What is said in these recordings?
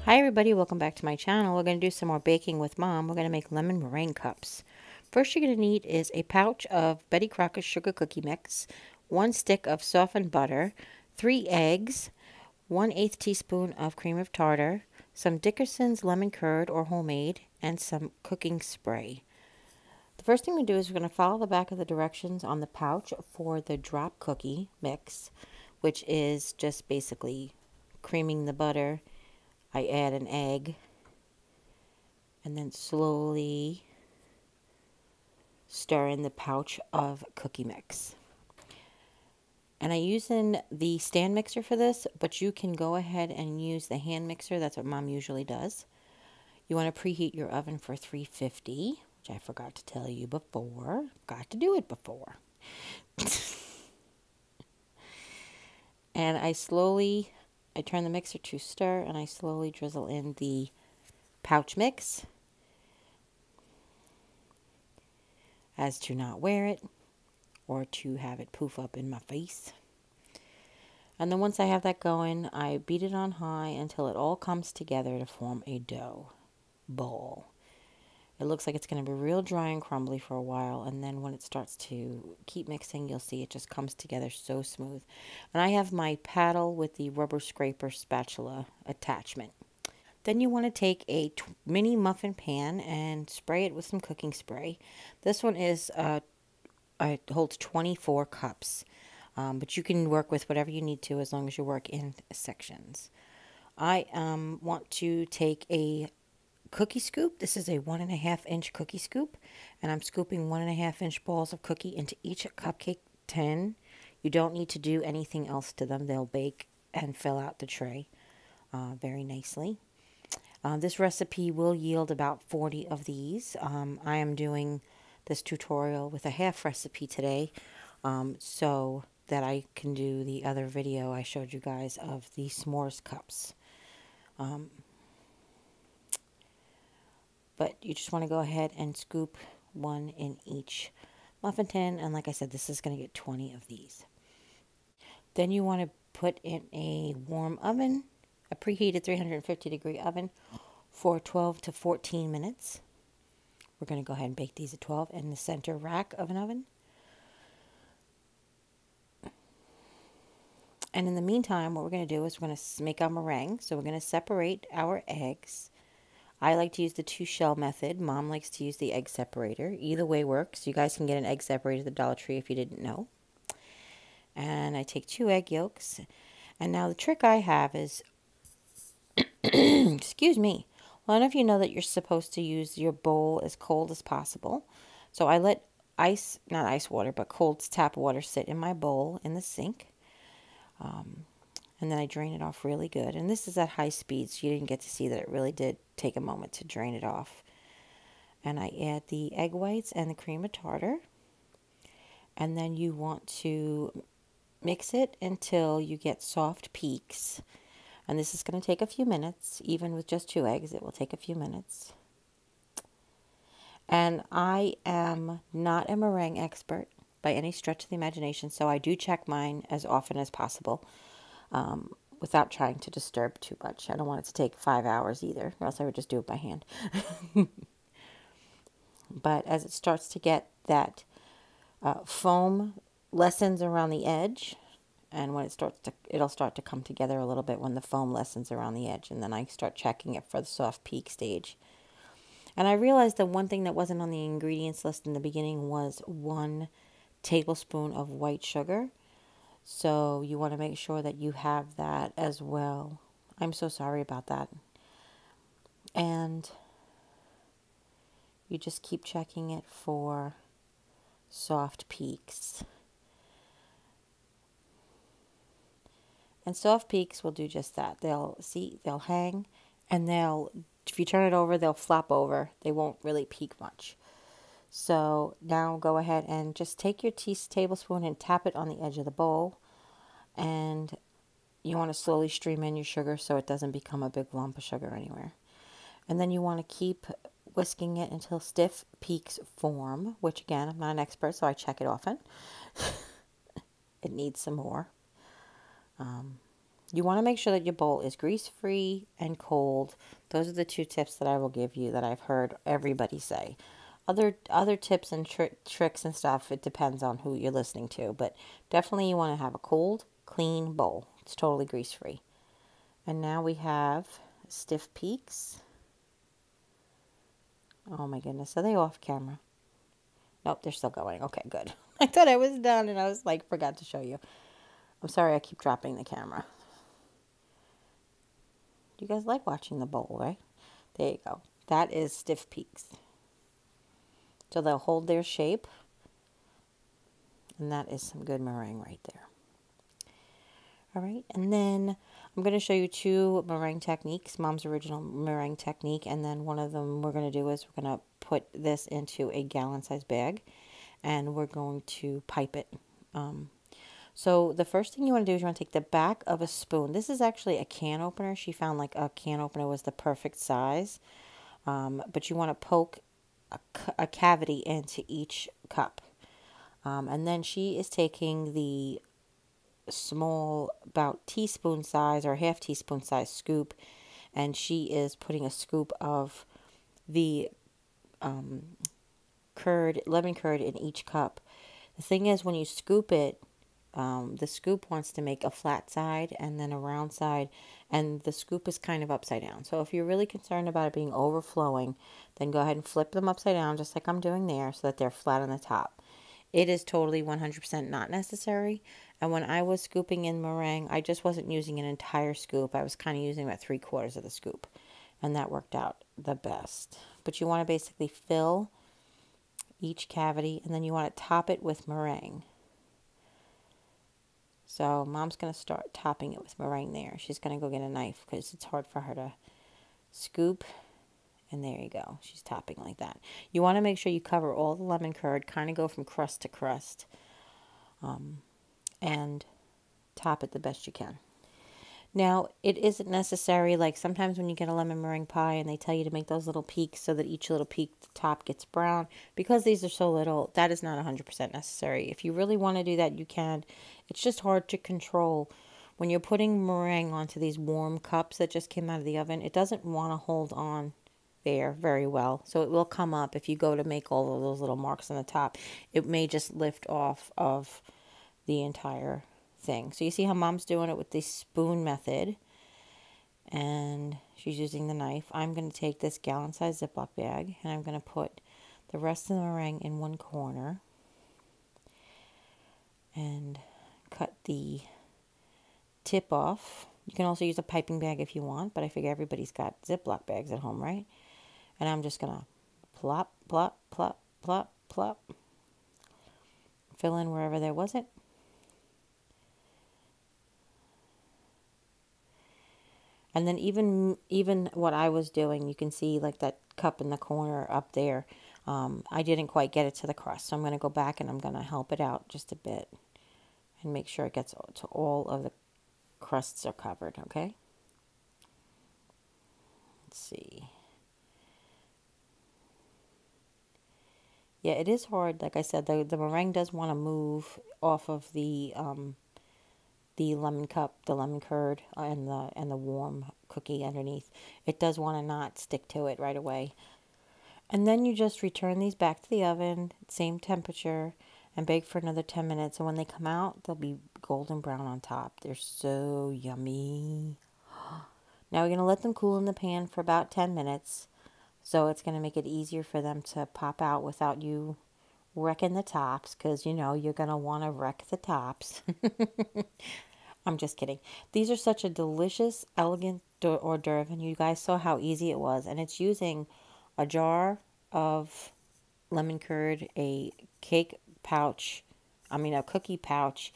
Hi everybody, welcome back to my channel. We're going to do some more baking with Mom. We're going to make lemon meringue cups. First you're going to need is a pouch of Betty Crocker's sugar cookie mix, 1 stick of softened butter, 3 eggs, 1/8 teaspoon of cream of tartar, some Dickerson's lemon curd or homemade, and some cooking spray. The first thing we do is we're going to follow the back of the directions on the pouch for the drop cookie mix, which is just basically creaming the butter. I add an egg and then slowly stir in the pouch of cookie mix. And I'm using the stand mixer for this, but you can go ahead and use the hand mixer. That's what Mom usually does. You want to preheat your oven for 350, which I forgot to tell you before. Got to do it before. And I turn the mixer to stir, and I slowly drizzle in the pouch mix as to not wear it or to have it poof up in my face. And then once I have that going, I beat it on high until it all comes together to form a dough ball. It looks like it's going to be real dry and crumbly for a while, and then when it starts to keep mixing, you'll see it just comes together so smooth. And I have my paddle with the rubber scraper spatula attachment. Then you want to take a mini muffin pan and spray it with some cooking spray. This one is it holds 24 cups, but you can work with whatever you need to as long as you work in sections. I want to take a cookie scoop. This is a 1.5 inch cookie scoop, and I'm scooping 1.5 inch balls of cookie into each cupcake tin. You don't need to do anything else to them. They'll bake and fill out the tray very nicely. This recipe will yield about 40 of these. I am doing this tutorial with a half recipe today, so that I can do the other video I showed you guys of the s'mores cups. But you just want to go ahead and scoop one in each muffin tin, and like I said, this is going to get 20 of these. Then you want to put in a warm oven, a preheated 350-degree oven, for 12 to 14 minutes. We're going to go ahead and bake these at 12 in the center rack of an oven. And in the meantime, what we're going to do is we're going to make our meringue. So we're going to separate our eggs. I like to use the 2-shell method. Mom likes to use the egg separator. Either way works. You guys can get an egg separator at the Dollar Tree if you didn't know. And I take 2 egg yolks. And now the trick I have is, excuse me, well, I don't know if you know that you're supposed to use your bowl as cold as possible. So I let not ice water, but cold tap water sit in my bowl in the sink. And then I drain it off really good. And this is at high speed, so you didn't get to see that it really did take a moment to drain it off. And I add the egg whites and the cream of tartar. And then you want to mix it until you get soft peaks. And this is going to take a few minutes. Even with just 2 eggs, it will take a few minutes. And I am not a meringue expert by any stretch of the imagination, so I do check mine as often as possible. Without trying to disturb too much. I don't want it to take 5 hours either, or else I would just do it by hand. But as it starts to get that foam lessens around the edge, and when it'll start to come together a little bit when the foam lessens around the edge, and then I start checking it for the soft peak stage. And I realized that one thing that wasn't on the ingredients list in the beginning was 1 tablespoon of white sugar. So you want to make sure that you have that as well. I'm so sorry about that. And you just keep checking it for soft peaks. And soft peaks will do just that. They'll hang, and if you turn it over, they'll flop over. They won't really peak much. So now go ahead and just take your tablespoon and tap it on the edge of the bowl. And you want to slowly stream in your sugar so it doesn't become a big lump of sugar anywhere. And then you want to keep whisking it until stiff peaks form, which again, I'm not an expert, so I check it often. It needs some more. You want to make sure that your bowl is grease-free and cold. Those are the 2 tips that I will give you that I've heard everybody say. Other tips and tricks and stuff, it depends on who you're listening to. But definitely you want to have a cold, clean bowl. It's totally grease-free. And now we have stiff peaks. Oh my goodness, are they off camera? Nope, they're still going. Okay, good. I thought I was done and I was like, forgot to show you. I'm sorry I keep dropping the camera. You guys like watching the bowl, right? There you go. That is stiff peaks. So they'll hold their shape. And that is some good meringue right there. All right, and then I'm going to show you 2 meringue techniques, Mom's original meringue technique, and then one of them we're going to do is we're going to put this into a gallon-sized bag, and we're going to pipe it. So the first thing you want to do is you want to take the back of a spoon. This is actually a can opener. She found like a can opener was the perfect size, but you want to poke a cavity into each cup. And then she is taking the small, about teaspoon size or half teaspoon size scoop, and she is putting a scoop of the lemon curd in each cup. The thing is, when you scoop it, the scoop wants to make a flat side and then a round side, and the scoop is kind of upside down. So if you're really concerned about it being overflowing, then go ahead and flip them upside down just like I'm doing there so that they're flat on the top. It is totally 100% not necessary. And when I was scooping in meringue, I just wasn't using an entire scoop. I was kind of using about 3/4 of the scoop. And that worked out the best. But you want to basically fill each cavity, and then you want to top it with meringue. So Mom's going to start topping it with meringue there. She's going to go get a knife because it's hard for her to scoop. And there you go. She's topping like that. You want to make sure you cover all the lemon curd, kind of go from crust to crust, and top it the best you can. Now, it isn't necessary, like sometimes when you get a lemon meringue pie and they tell you to make those little peaks so that each little peak, the top gets brown. Because these are so little, that is not 100% necessary. If you really want to do that, you can. It's just hard to control. When you're putting meringue onto these warm cups that just came out of the oven, it doesn't want to hold on there very well. So it will come up if you go to make all of those little marks on the top. It may just lift off of the entire thing. So you see how Mom's doing it with the spoon method, and she's using the knife. I'm going to take this gallon-sized Ziploc bag, and I'm going to put the rest of the meringue in one corner and cut the tip off. You can also use a piping bag if you want, but I figure everybody's got Ziploc bags at home, right? And I'm just going to plop, plop, plop, plop, plop. Fill in wherever there wasn't. And then even what I was doing, you can see like that cup in the corner up there. I didn't quite get it to the crust. So I'm going to go back and I'm going to help it out just a bit. And make sure it gets to all of the crusts are covered, okay? Let's see. Yeah, it is hard. Like I said, the meringue does want to move off of the lemon cup, the lemon curd, and the warm cookie underneath. It does want to not stick to it right away. And then you just return these back to the oven, same temperature, and bake for another 10 minutes. And when they come out, they'll be golden brown on top. They're so yummy. Now we're going to let them cool in the pan for about 10 minutes. So it's going to make it easier for them to pop out without you wrecking the tops. Because, you know, you're going to want to wreck the tops. I'm just kidding. These are such a delicious, elegant hors d'oeuvre. And you guys saw how easy it was. And it's using a jar of lemon curd, a cake pouch, a cookie pouch,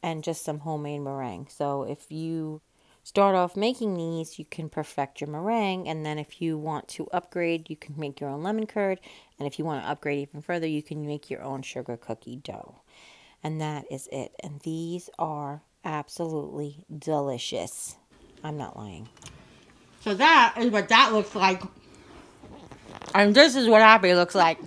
and just some homemade meringue. So if you start off making these, you can perfect your meringue, and then if you want to upgrade, you can make your own lemon curd, and if you want to upgrade even further, you can make your own sugar cookie dough. And that is it. And these are absolutely delicious. I'm not lying. So that is what that looks like. And this is what happy looks like.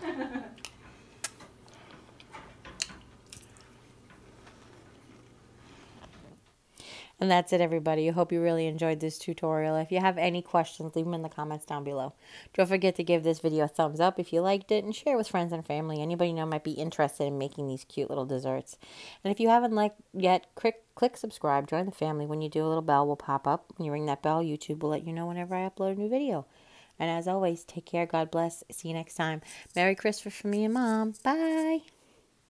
And that's it, everybody. I hope you really enjoyed this tutorial. If you have any questions, leave them in the comments down below. Don't forget to give this video a thumbs up if you liked it, and share with friends and family. Anybody you know might be interested in making these cute little desserts. And if you haven't liked yet, click subscribe. Join the family. When you do, a little bell will pop up. When you ring that bell, YouTube will let you know whenever I upload a new video. And as always, take care. God bless. See you next time. Merry Christmas from me and Mom. Bye.